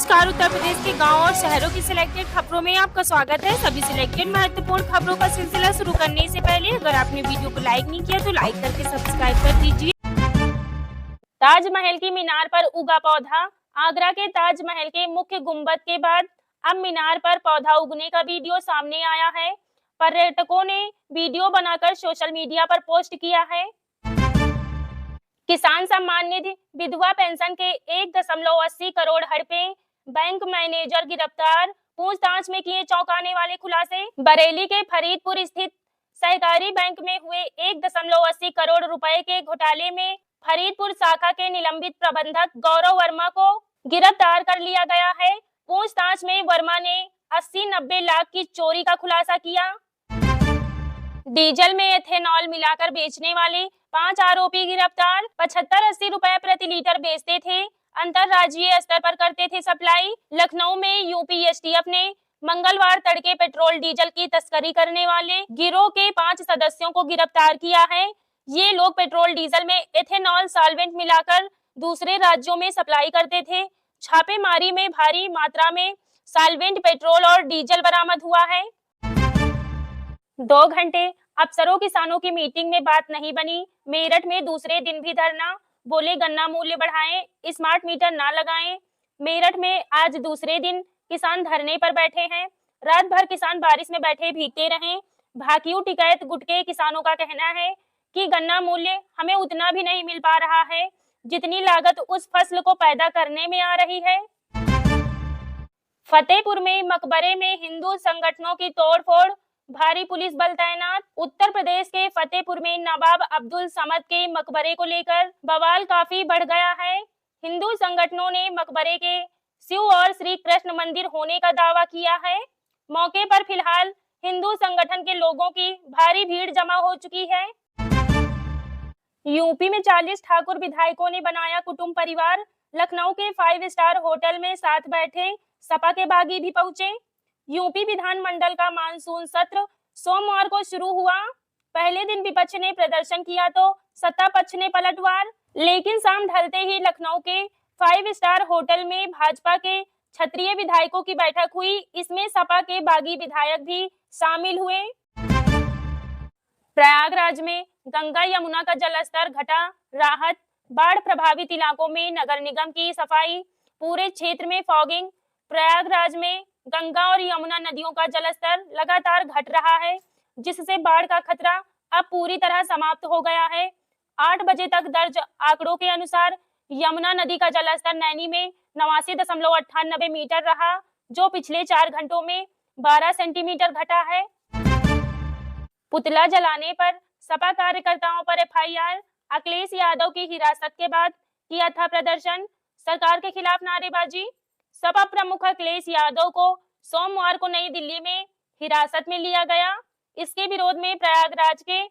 नमस्कार। उत्तर प्रदेश के गांव और शहरों की सिलेक्टेड खबरों में आपका स्वागत है। सभी सिलेक्टेड महत्वपूर्ण खबरों का सिलसिला शुरू करने से पहले अगर आपने वीडियो को लाइक नहीं किया तो लाइक करके सब्सक्राइब कर दीजिए। ताजमहल की मीनार पर उगा पौधा। आगरा के ताजमहल के मुख्य गुंबद के बाद अब मीनार पर पौधा उगने का वीडियो सामने आया है। पर्यटकों ने वीडियो बनाकर सोशल मीडिया पर पोस्ट किया है। किसान सम्मान निधि विधवा पेंशन के 1.80 करोड़ हड़पे, बैंक मैनेजर गिरफ्तार, पूछताछ में किए चौंकाने वाले खुलासे। बरेली के फरीदपुर स्थित सहकारी बैंक में हुए 1.80 करोड़ रुपए के घोटाले में फरीदपुर शाखा के निलंबित प्रबंधक गौरव वर्मा को गिरफ्तार कर लिया गया है। पूछताछ में वर्मा ने 80-90 लाख की चोरी का खुलासा किया। डीजल में एथेनॉल मिलाकर बेचने वाले 5 आरोपी गिरफ्तार। 75-80 रुपए प्रति लीटर बेचते थे, अंतरराज्यीय स्तर पर करते थे सप्लाई। लखनऊ में यूपी एसटीएफ ने मंगलवार तड़के पेट्रोल डीजल की तस्करी करने वाले गिरोह के 5 सदस्यों को गिरफ्तार किया है। ये लोग पेट्रोल डीजल में एथेनॉल सॉल्वेंट मिलाकर दूसरे राज्यों में सप्लाई करते थे। छापेमारी में भारी मात्रा में सॉल्वेंट पेट्रोल और डीजल बरामद हुआ है। 2 घंटे अफसरों किसानों की मीटिंग में बात नहीं बनी। मेरठ में दूसरे दिन भी धरना, बोले गन्ना मूल्य बढ़ाएं, स्मार्ट मीटर ना लगाएं। मेरठ में आज दूसरे दिन किसान धरने पर बैठे हैं। रात भर किसान बारिश में बैठे भीगते रहे। भाकियू टिकैत गुट के किसानों का कहना है कि गन्ना मूल्य हमें उतना भी नहीं मिल पा रहा है जितनी लागत उस फसल को पैदा करने में आ रही है। फतेहपुर में मकबरे में हिंदू संगठनों की तोड़फोड़, भारी पुलिस बल तैनात। उत्तर प्रदेश के फतेहपुर में नवाब अब्दुल समद के मकबरे को लेकर बवाल काफी बढ़ गया है। हिंदू संगठनों ने मकबरे के शिव और श्री कृष्ण मंदिर होने का दावा किया है। मौके पर फिलहाल हिंदू संगठन के लोगों की भारी भीड़ जमा हो चुकी है। यूपी में 40 ठाकुर विधायकों ने बनाया कुटुंब परिवार। लखनऊ के 5 स्टार होटल में साथ बैठे सपा के बागी भी पहुंचे। यूपी विधानमंडल का मानसून सत्र सोमवार को शुरू हुआ। पहले दिन विपक्ष ने प्रदर्शन किया तो सत्ता पक्ष ने पलटवार, लेकिन शाम ढलते ही लखनऊ के 5 स्टार होटल में भाजपा के क्षत्रिय विधायकों की बैठक हुई। इसमें सपा के बागी विधायक भी शामिल हुए। प्रयागराज में गंगा यमुना का जलस्तर घटा, राहत। बाढ़ प्रभावित इलाकों में नगर निगम की सफाई, पूरे क्षेत्र में फॉगिंग। प्रयागराज में गंगा और यमुना नदियों का जलस्तर लगातार घट रहा है, जिससे बाढ़ का खतरा अब पूरी तरह समाप्त हो गया है। 8 बजे तक दर्ज आंकड़ों के अनुसार यमुना नदी का जलस्तर नैनी में 89.98 मीटर रहा, जो पिछले 4 घंटों में 12 सेंटीमीटर घटा है। पुतला जलाने पर सपा कार्यकर्ताओं पर एफआईआर। अखिलेश यादव की हिरासत के बाद किया था प्रदर्शन, सरकार के खिलाफ नारेबाजी। सपा प्रमुख अखिलेश यादव को सोमवार को नई दिल्ली में हिरासत में लिया गया। इसके विरोध में प्रयागराज के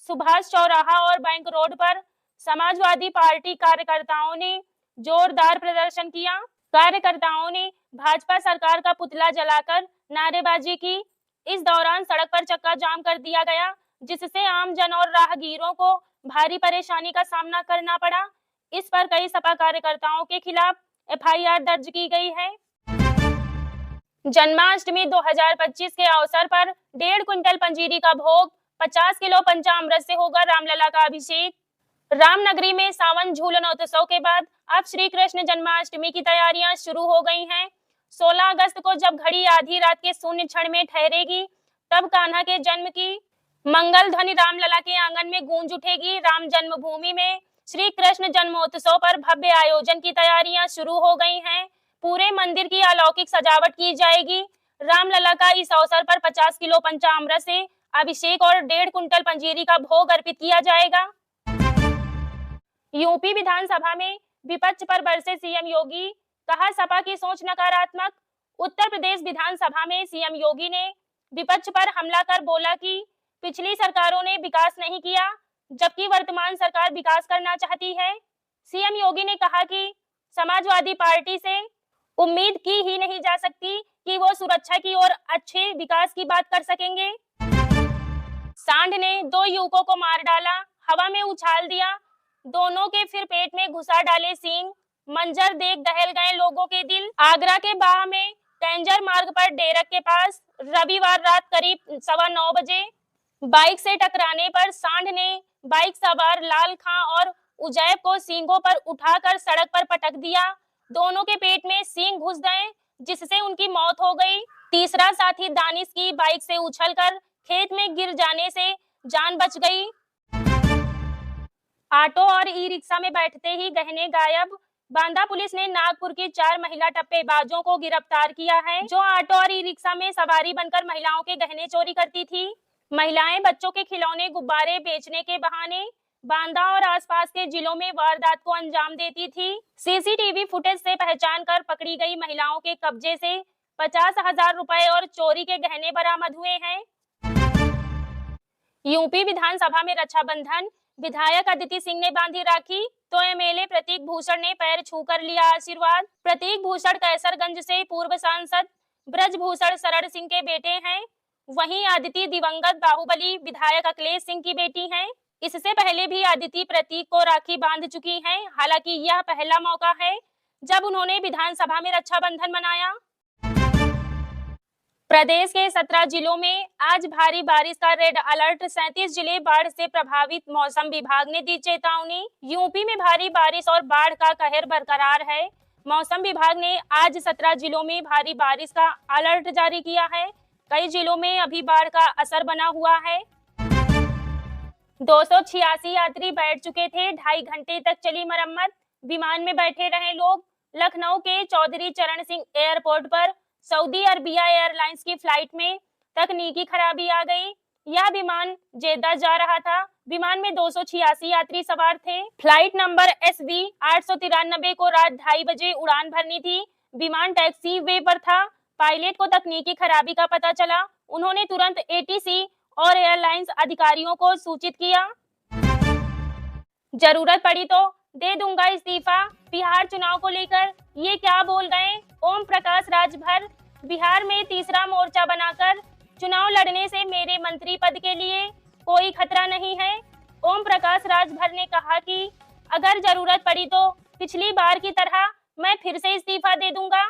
सुभाष चौराहा और बैंक रोड पर समाजवादी पार्टी कार्यकर्ताओं ने जोरदार प्रदर्शन किया। कार्यकर्ताओं ने भाजपा सरकार का पुतला जलाकर नारेबाजी की। इस दौरान सड़क पर चक्का जाम कर दिया गया, जिससे आम जन और राहगीरों को भारी परेशानी का सामना करना पड़ा। इस पर कई सपा कार्यकर्ताओं के खिलाफ एफआईआर दर्ज की गई है। जन्माष्टमी 2025 के अवसर पर 1.5 क्विंटल पंजीरी का भोग, 50 किलो पंचामृत से होगा रामलला का अभिषेक। रामनगरी में सावन झूलनोत्सव के बाद अब श्री कृष्ण जन्माष्टमी की तैयारियां शुरू हो गई हैं। 16 अगस्त को जब घड़ी आधी रात के शून्य क्षण में ठहरेगी, तब कान्हा के जन्म की मंगल ध्वनि रामलला के आंगन में गूंज उठेगी। राम जन्मभूमि में श्री कृष्ण जन्मोत्सव पर भव्य आयोजन की तैयारियां शुरू हो गई हैं। पूरे मंदिर की अलौकिक सजावट की जाएगी। रामलला का इस अवसर पर 50 किलो पंचामृत से अभिषेक और 1.5 क्विंटल पंजीरी का भोग अर्पित किया जाएगा। यूपी विधानसभा में विपक्ष पर बरसे सीएम योगी, कहा सपा की सोच नकारात्मक। उत्तर प्रदेश विधानसभा में सीएम योगी ने विपक्ष पर हमला कर बोला कि पिछली सरकारों ने विकास नहीं किया, जबकि वर्तमान सरकार विकास करना चाहती है। सीएम योगी ने कहा कि समाजवादी पार्टी से उम्मीद की ही नहीं जा सकती कि वो सुरक्षा की और अच्छे विकास की बात कर सकेंगे। सांड ने 2 युवकों को मार डाला, हवा में उछाल दिया। दोनों के फिर पेट में घुसा डाले सींग। मंजर देख दहल गए लोगों के दिल। आगरा के बाह में टेंजर मार्ग पर डेरक के पास रविवार रात करीब 9:15 बजे बाइक से टकराने पर सांड ने बाइक सवार लाल खां और उजैब को सींगों पर उठाकर सड़क पर पटक दिया। दोनों के पेट में सींग घुस गए जिससे उनकी मौत हो गई। तीसरा साथी दानिश की बाइक से उछलकर खेत में गिर जाने से जान बच गई। ऑटो और ई रिक्शा में बैठते ही गहने गायब। बांदा पुलिस ने नागपुर की 4 महिला टप्पेबाजों को गिरफ्तार किया है जो ऑटो और ई रिक्शा में सवारी बनकर महिलाओं के गहने चोरी करती थी। महिलाएं बच्चों के खिलौने गुब्बारे बेचने के बहाने बांदा और आसपास के जिलों में वारदात को अंजाम देती थी। सीसीटीवी फुटेज से पहचान कर पकड़ी गई महिलाओं के कब्जे से 50,000 रुपए और चोरी के गहने बरामद हुए हैं। यूपी विधानसभा में रक्षाबंधन, विधायक अदिति सिंह ने बांधी राखी तो एमएलए प्रतीक भूषण ने पैर छूकर लिया आशीर्वाद। प्रतीक भूषण कैसरगंज से पूर्व सांसद ब्रजभूषण शरण सिंह के बेटे हैं। वहीं अदिति दिवंगत बाहुबली विधायक अखिलेश सिंह की बेटी हैं। इससे पहले भी अदिति प्रतीक को राखी बांध चुकी हैं। हालांकि यह पहला मौका है जब उन्होंने विधानसभा में रक्षाबंधन मनाया। प्रदेश के 17 जिलों में आज भारी बारिश का रेड अलर्ट। 37 जिले बाढ़ से प्रभावित। मौसम विभाग ने दी चेतावनी। यूपी में भारी बारिश और बाढ़ का कहर बरकरार है। मौसम विभाग ने आज 17 जिलों में भारी बारिश का अलर्ट जारी किया है। कई जिलों में अभी बाढ़ का असर बना हुआ है। 286 यात्री बैठ चुके थे। 2.5 घंटे तक चली मरम्मत। विमान में बैठे रहे लोग। लखनऊ के चौधरी चरण सिंह एयरपोर्ट पर सऊदी अरबिया एयरलाइंस की फ्लाइट में तकनीकी खराबी आ गई। यह विमान जेद्दा जा रहा था। विमान में 286 यात्री सवार थे। फ्लाइट नंबर SV 893 को रात 2:30 बजे उड़ान भरनी थी। विमान टैक्सी वे पर था। पायलट को तकनीकी खराबी का पता चला। उन्होंने तुरंत ATC और एयरलाइंस अधिकारियों को सूचित किया। जरूरत पड़ी तो दे दूंगा इस्तीफा। बिहार चुनाव को लेकर ये क्या बोल गए ओम प्रकाश राजभर। बिहार में तीसरा मोर्चा बनाकर चुनाव लड़ने से मेरे मंत्री पद के लिए कोई खतरा नहीं है। ओम प्रकाश राजभर ने कहा कि अगर जरूरत पड़ी तो पिछली बार की तरह मैं फिर से इस्तीफा दे दूंगा।